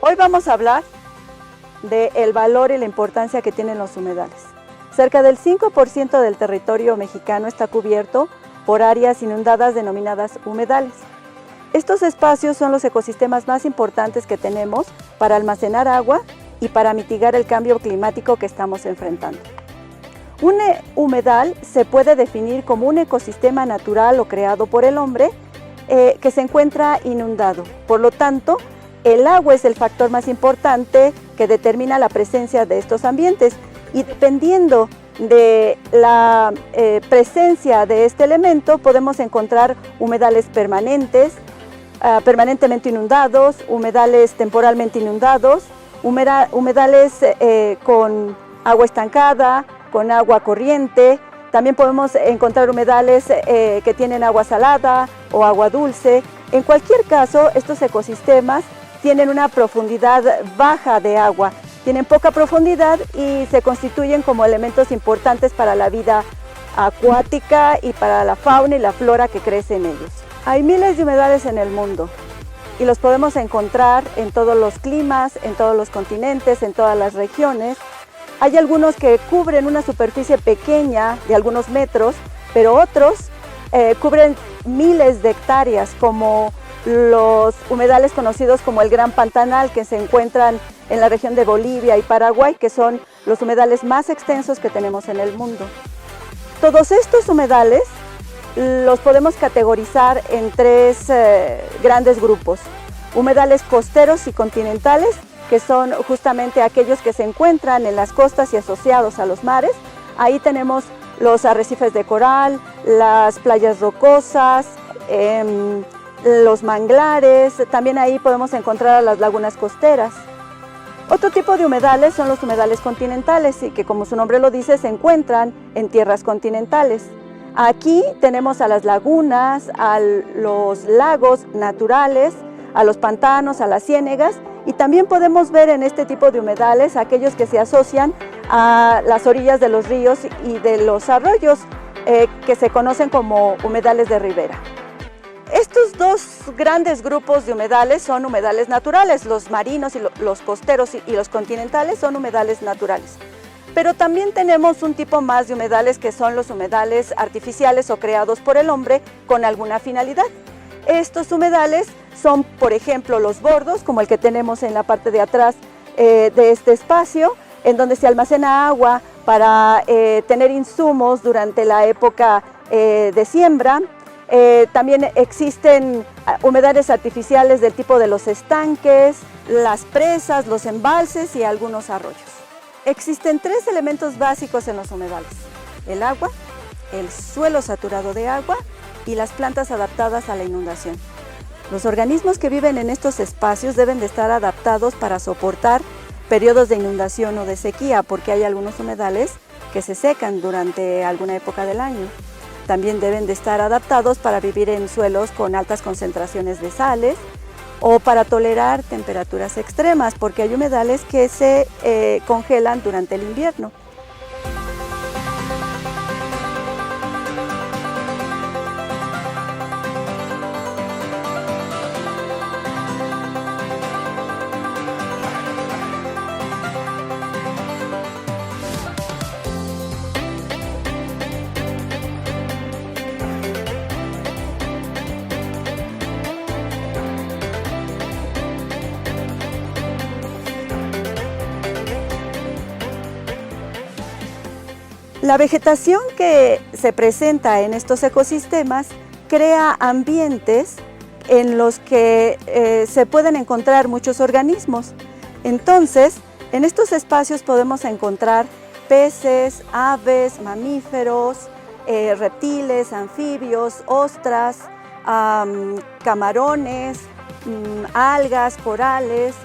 Hoy vamos a hablar del valor y la importancia que tienen los humedales. Cerca del 5% del territorio mexicano está cubierto por áreas inundadas denominadas humedales. Estos espacios son los ecosistemas más importantes que tenemos para almacenar agua y para mitigar el cambio climático que estamos enfrentando. Un humedal se puede definir como un ecosistema natural o creado por el hombre que se encuentra inundado. Por lo tanto, el agua es el factor más importante que determina la presencia de estos ambientes y dependiendo de la presencia de este elemento podemos encontrar humedales permanentes, permanentemente inundados, humedales temporalmente inundados, humedales con agua estancada, con agua corriente. También podemos encontrar humedales que tienen agua salada o agua dulce. En cualquier caso, estos ecosistemas tienen una profundidad baja de agua, tienen poca profundidad y se constituyen como elementos importantes para la vida acuática y para la fauna y la flora que crece en ellos. Hay miles de humedales en el mundo y los podemos encontrar en todos los climas, en todos los continentes, en todas las regiones. Hay algunos que cubren una superficie pequeña de algunos metros, pero otros cubren miles de hectáreas, como los humedales conocidos como el Gran Pantanal, que se encuentran en la región de Bolivia y Paraguay, que son los humedales más extensos que tenemos en el mundo. Todos estos humedales los podemos categorizar en tres grandes grupos: humedales costeros y continentales, que son justamente aquellos que se encuentran en las costas y asociados a los mares. Ahí tenemos los arrecifes de coral, las playas rocosas, los manglares. También ahí podemos encontrar a las lagunas costeras. Otro tipo de humedales son los humedales continentales y que, como su nombre lo dice, se encuentran en tierras continentales. Aquí tenemos a las lagunas, a los lagos naturales, a los pantanos, a las ciénegas, y también podemos ver en este tipo de humedales aquellos que se asocian a las orillas de los ríos y de los arroyos, que se conocen como humedales de ribera. Estos dos grandes grupos de humedales son humedales naturales, los marinos y los costeros y los continentales son humedales naturales. Pero también tenemos un tipo más de humedales que son los humedales artificiales o creados por el hombre con alguna finalidad. Estos humedales son, por ejemplo, los bordos, como el que tenemos en la parte de atrás de este espacio, en donde se almacena agua para tener insumos durante la época de siembra. También existen humedales artificiales del tipo de los estanques, las presas, los embalses y algunos arroyos. Existen tres elementos básicos en los humedales: el agua, el suelo saturado de agua y las plantas adaptadas a la inundación. Los organismos que viven en estos espacios deben de estar adaptados para soportar periodos de inundación o de sequía, porque hay algunos humedales que se secan durante alguna época del año. También deben de estar adaptados para vivir en suelos con altas concentraciones de sales o para tolerar temperaturas extremas, porque hay humedales que se congelan durante el invierno. La vegetación que se presenta en estos ecosistemas crea ambientes en los que se pueden encontrar muchos organismos. Entonces, en estos espacios podemos encontrar peces, aves, mamíferos, reptiles, anfibios, ostras, camarones, algas, corales.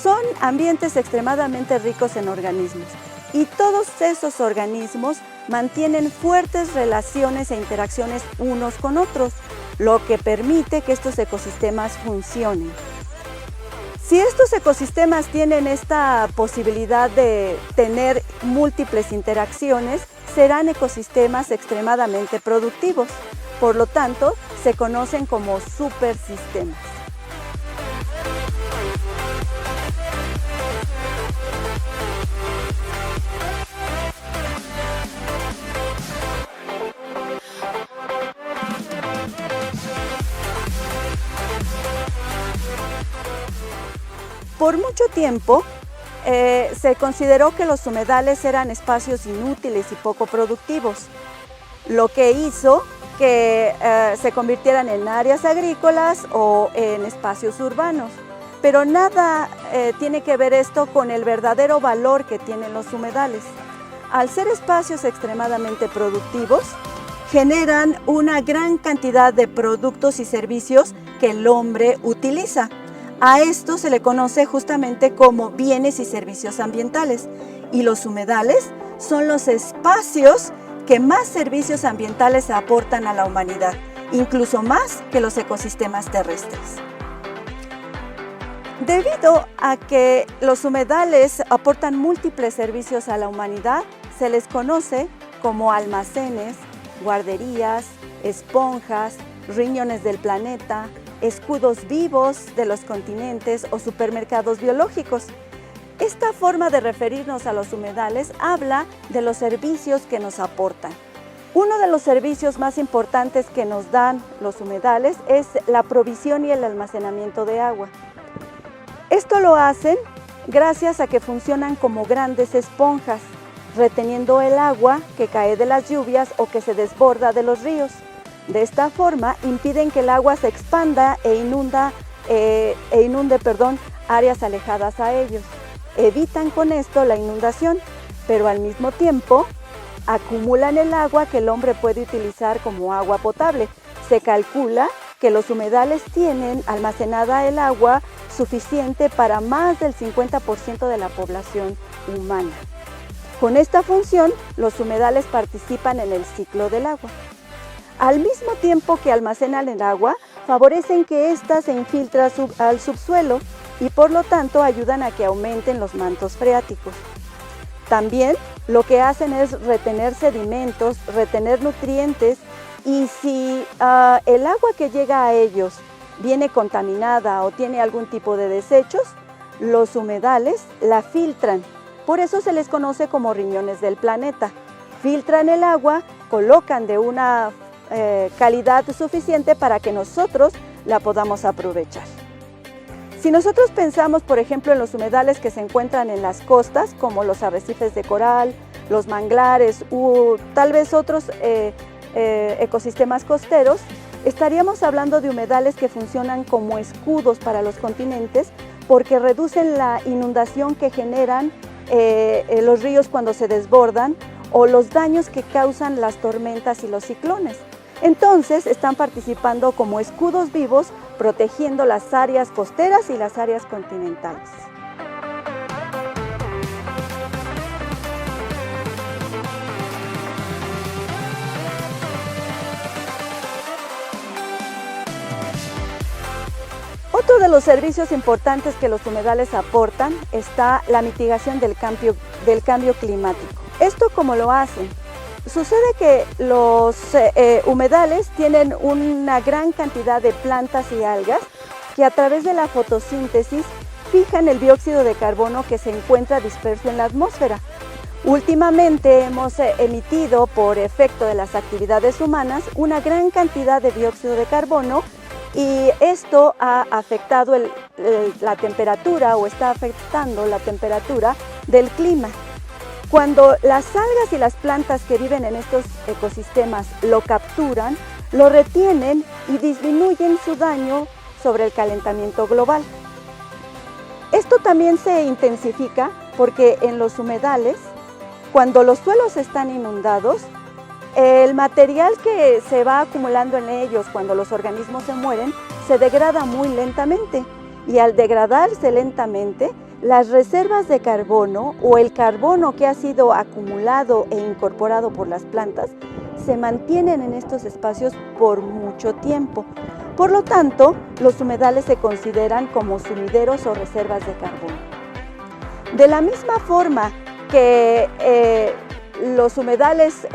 Son ambientes extremadamente ricos en organismos. Y todos esos organismos mantienen fuertes relaciones e interacciones unos con otros, lo que permite que estos ecosistemas funcionen. Si estos ecosistemas tienen esta posibilidad de tener múltiples interacciones, serán ecosistemas extremadamente productivos. Por lo tanto, se conocen como supersistemas. Por mucho tiempo se consideró que los humedales eran espacios inútiles y poco productivos, lo que hizo que se convirtieran en áreas agrícolas o en espacios urbanos. Pero nada tiene que ver esto con el verdadero valor que tienen los humedales. Al ser espacios extremadamente productivos, generan una gran cantidad de productos y servicios que el hombre utiliza. A esto se le conoce justamente como bienes y servicios ambientales, y los humedales son los espacios que más servicios ambientales aportan a la humanidad, incluso más que los ecosistemas terrestres. Debido a que los humedales aportan múltiples servicios a la humanidad, se les conoce como almacenes, guarderías, esponjas, riñones del planeta, escudos vivos de los continentes o supermercados biológicos. Esta forma de referirnos a los humedales habla de los servicios que nos aportan. Uno de los servicios más importantes que nos dan los humedales es la provisión y el almacenamiento de agua. Esto lo hacen gracias a que funcionan como grandes esponjas, reteniendo el agua que cae de las lluvias o que se desborda de los ríos. De esta forma impiden que el agua se expanda e inunde áreas alejadas a ellos. Evitan con esto la inundación, pero al mismo tiempo acumulan el agua que el hombre puede utilizar como agua potable. Se calcula que los humedales tienen almacenada el agua suficiente para más del 50% de la población humana. Con esta función, los humedales participan en el ciclo del agua. Al mismo tiempo que almacenan el agua, favorecen que ésta se infiltre al subsuelo y por lo tanto ayudan a que aumenten los mantos freáticos. También lo que hacen es retener sedimentos, retener nutrientes, y si el agua que llega a ellos viene contaminada o tiene algún tipo de desechos, los humedales la filtran. Por eso se les conoce como riñones del planeta. Filtran el agua, colocan de una calidad suficiente para que nosotros la podamos aprovechar. Si nosotros pensamos, por ejemplo, en los humedales que se encuentran en las costas, como los arrecifes de coral, los manglares u tal vez otros ecosistemas costeros, estaríamos hablando de humedales que funcionan como escudos para los continentes porque reducen la inundación que generan los ríos cuando se desbordan o los daños que causan las tormentas y los ciclones. Entonces están participando como escudos vivos, protegiendo las áreas costeras y las áreas continentales. Otro de los servicios importantes que los humedales aportan está la mitigación del cambio climático. ¿Esto cómo lo hacen? Sucede que los humedales tienen una gran cantidad de plantas y algas que a través de la fotosíntesis fijan el dióxido de carbono que se encuentra disperso en la atmósfera. Últimamente hemos emitido, por efecto de las actividades humanas, una gran cantidad de dióxido de carbono y esto ha afectado la temperatura o está afectando la temperatura del clima. Cuando las algas y las plantas que viven en estos ecosistemas lo capturan, lo retienen y disminuyen su daño sobre el calentamiento global. Esto también se intensifica porque en los humedales, cuando los suelos están inundados, el material que se va acumulando en ellos cuando los organismos se mueren se degrada muy lentamente y al degradarse lentamente, las reservas de carbono o el carbono que ha sido acumulado e incorporado por las plantas se mantienen en estos espacios por mucho tiempo. Por lo tanto, los humedales se consideran como sumideros o reservas de carbono. De la misma forma que los humedales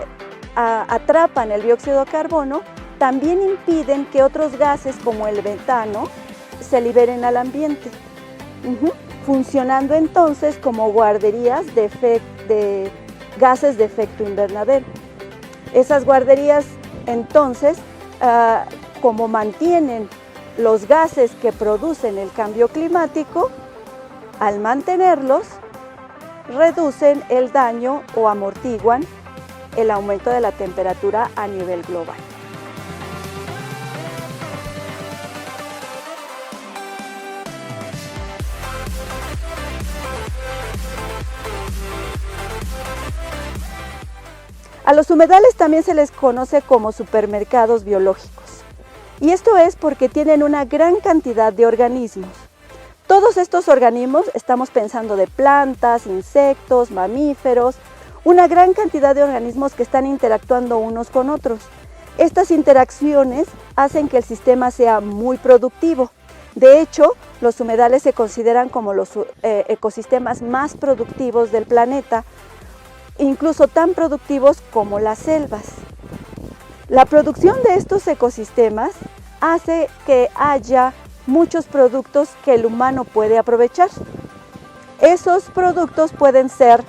atrapan el dióxido de carbono, también impiden que otros gases como el metano se liberen al ambiente, funcionando entonces como guarderías de gases de efecto invernadero. Esas guarderías entonces, como mantienen los gases que producen el cambio climático, al mantenerlos, reducen el daño o amortiguan el aumento de la temperatura a nivel global. A los humedales también se les conoce como supermercados biológicos. Y esto es porque tienen una gran cantidad de organismos. Todos estos organismos, estamos pensando de plantas, insectos, mamíferos, una gran cantidad de organismos que están interactuando unos con otros. Estas interacciones hacen que el sistema sea muy productivo. De hecho, los humedales se consideran como los ecosistemas más productivos del planeta, incluso tan productivos como las selvas. La producción de estos ecosistemas hace que haya muchos productos que el humano puede aprovechar. Esos productos pueden ser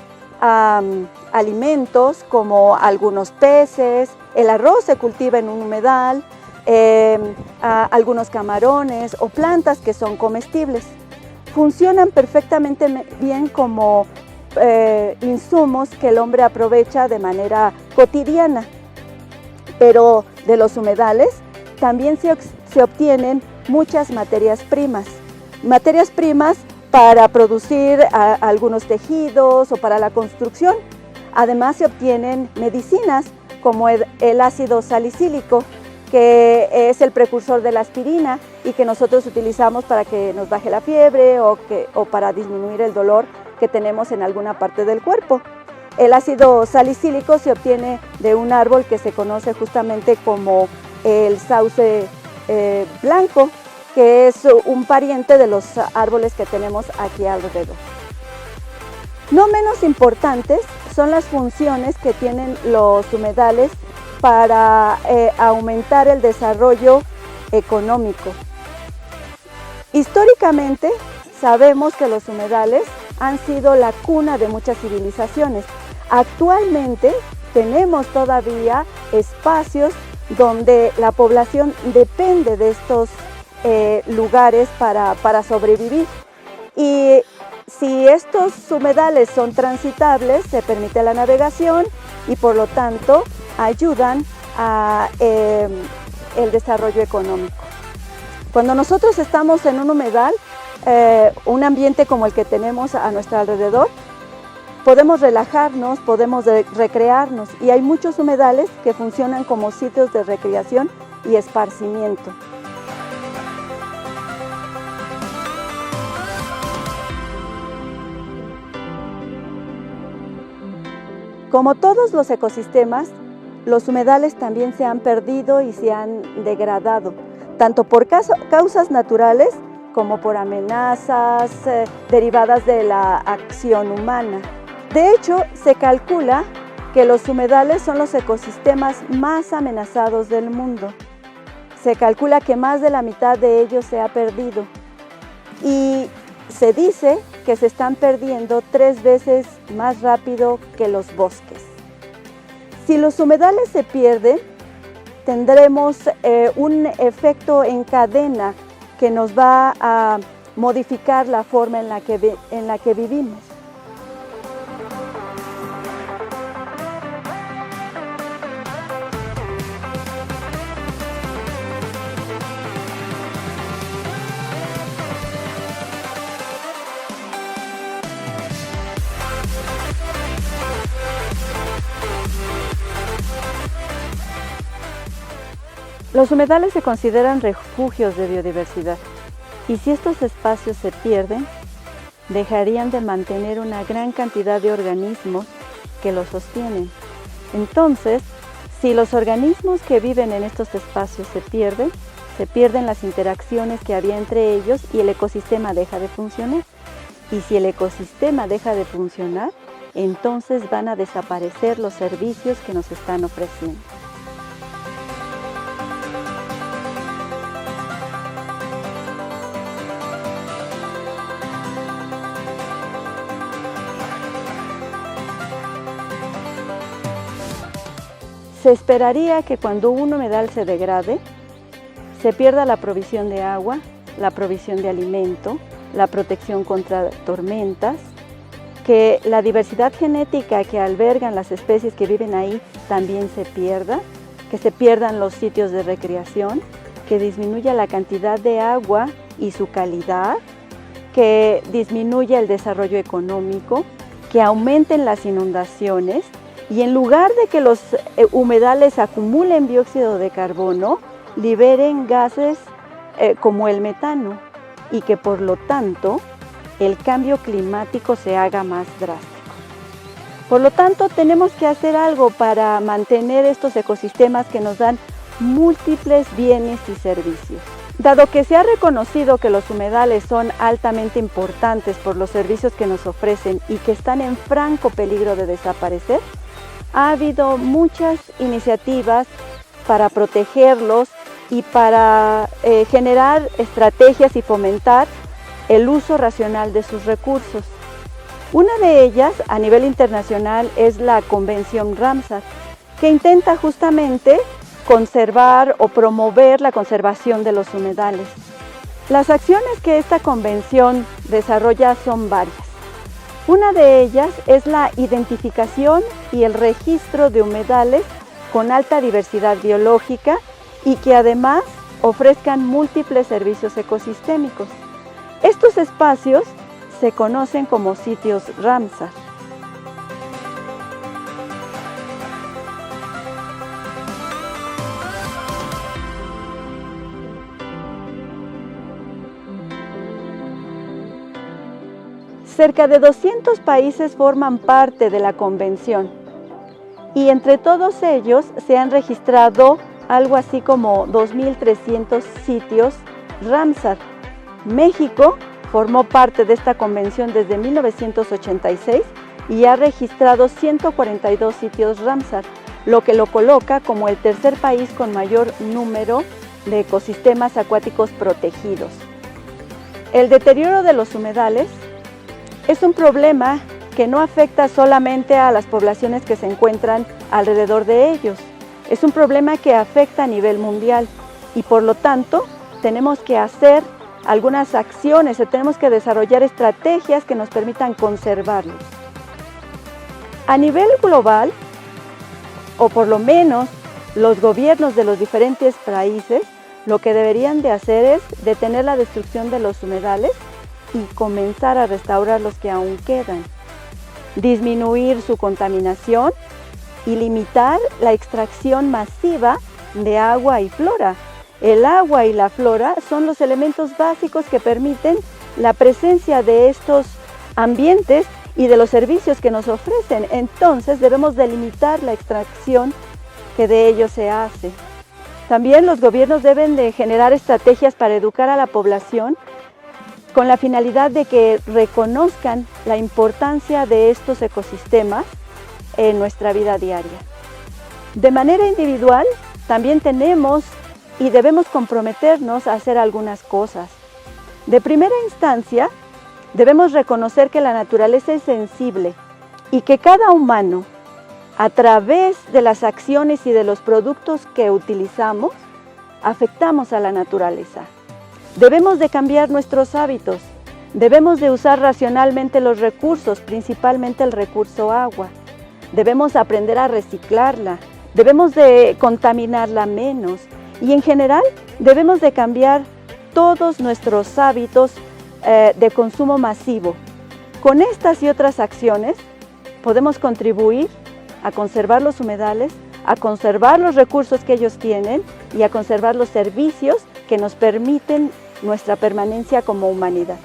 alimentos como algunos peces, el arroz se cultiva en un humedal, algunos camarones o plantas que son comestibles. Funcionan perfectamente bien como insumos que el hombre aprovecha de manera cotidiana. Pero de los humedales también se obtienen muchas materias primas para producir algunos tejidos o para la construcción. Además se obtienen medicinas como el ácido salicílico, que es el precursor de la aspirina y que nosotros utilizamos para que nos baje la fiebre o para disminuir el dolor que tenemos en alguna parte del cuerpo. El ácido salicílico se obtiene de un árbol que se conoce justamente como el sauce blanco, que es un pariente de los árboles que tenemos aquí alrededor. No menos importantes son las funciones que tienen los humedales para aumentar el desarrollo económico. Históricamente sabemos que los humedales han sido la cuna de muchas civilizaciones. Actualmente tenemos todavía espacios donde la población depende de estos lugares para sobrevivir. Y si estos humedales son transitables, se permite la navegación y por lo tanto ayudan a el desarrollo económico. Cuando nosotros estamos en un humedal, un ambiente como el que tenemos a nuestro alrededor, podemos relajarnos, podemos recrearnos y hay muchos humedales que funcionan como sitios de recreación y esparcimiento. Como todos los ecosistemas, los humedales también se han perdido y se han degradado, tanto por causas naturales como por amenazas derivadas de la acción humana. De hecho, se calcula que los humedales son los ecosistemas más amenazados del mundo. Se calcula que más de la mitad de ellos se ha perdido y se dice que se están perdiendo 3 veces más rápido que los bosques. Si los humedales se pierden, tendremos un efecto en que nos va a modificar la forma en la que vivimos. Los humedales se consideran refugios de biodiversidad y si estos espacios se pierden, dejarían de mantener una gran cantidad de organismos que los sostienen. Entonces, si los organismos que viven en estos espacios se pierden, se pierden las interacciones que había entre ellos y el ecosistema deja de funcionar. Y si el ecosistema deja de funcionar, entonces van a desaparecer los servicios que nos están ofreciendo. Se esperaría que cuando un humedal se degrade, se pierda la provisión de agua, la provisión de alimento, la protección contra tormentas, que la diversidad genética que albergan las especies que viven ahí también se pierda, que se pierdan los sitios de recreación, que disminuya la cantidad de agua y su calidad, que disminuya el desarrollo económico, que aumenten las inundaciones y en lugar de que los humedales acumulen dióxido de carbono, liberen gases como el metano y que por lo tanto el cambio climático se haga más drástico. Por lo tanto, tenemos que hacer algo para mantener estos ecosistemas que nos dan múltiples bienes y servicios. Dado que se ha reconocido que los humedales son altamente importantes por los servicios que nos ofrecen y que están en franco peligro de desaparecer, ha habido muchas iniciativas para protegerlos y para generar estrategias y fomentar el uso racional de sus recursos. Una de ellas, a nivel internacional, es la Convención Ramsar, que intenta justamente conservar o promover la conservación de los humedales. Las acciones que esta convención desarrolla son varias. Una de ellas es la identificación y el registro de humedales con alta diversidad biológica y que además ofrezcan múltiples servicios ecosistémicos. Estos espacios se conocen como sitios Ramsar. Cerca de 200 países forman parte de la convención y entre todos ellos se han registrado algo así como 2.300 sitios Ramsar. México formó parte de esta convención desde 1986 y ha registrado 142 sitios Ramsar, lo que lo coloca como el tercer país con mayor número de ecosistemas acuáticos protegidos. El deterioro de los humedales es un problema que no afecta solamente a las poblaciones que se encuentran alrededor de ellos. Es un problema que afecta a nivel mundial y por lo tanto tenemos que hacer algunas acciones, tenemos que desarrollar estrategias que nos permitan conservarlos. A nivel global, o por lo menos los gobiernos de los diferentes países, lo que deberían de hacer es detener la destrucción de los humedales y comenzar a restaurar los que aún quedan, disminuir su contaminación y limitar la extracción masiva de agua y flora. El agua y la flora son los elementos básicos que permiten la presencia de estos ambientes y de los servicios que nos ofrecen. Entonces debemos delimitar la extracción que de ellos se hace. También los gobiernos deben de generar estrategias para educar a la población con la finalidad de que reconozcan la importancia de estos ecosistemas en nuestra vida diaria. De manera individual, también tenemos y debemos comprometernos a hacer algunas cosas. De primera instancia, debemos reconocer que la naturaleza es sensible y que cada humano, a través de las acciones y de los productos que utilizamos, afectamos a la naturaleza. Debemos de cambiar nuestros hábitos, debemos de usar racionalmente los recursos, principalmente el recurso agua. Debemos aprender a reciclarla, debemos de contaminarla menos y en general debemos de cambiar todos nuestros hábitos de consumo masivo. Con estas y otras acciones podemos contribuir a conservar los humedales, a conservar los recursos que ellos tienen y a conservar los servicios que nos permiten nuestra permanencia como humanidad.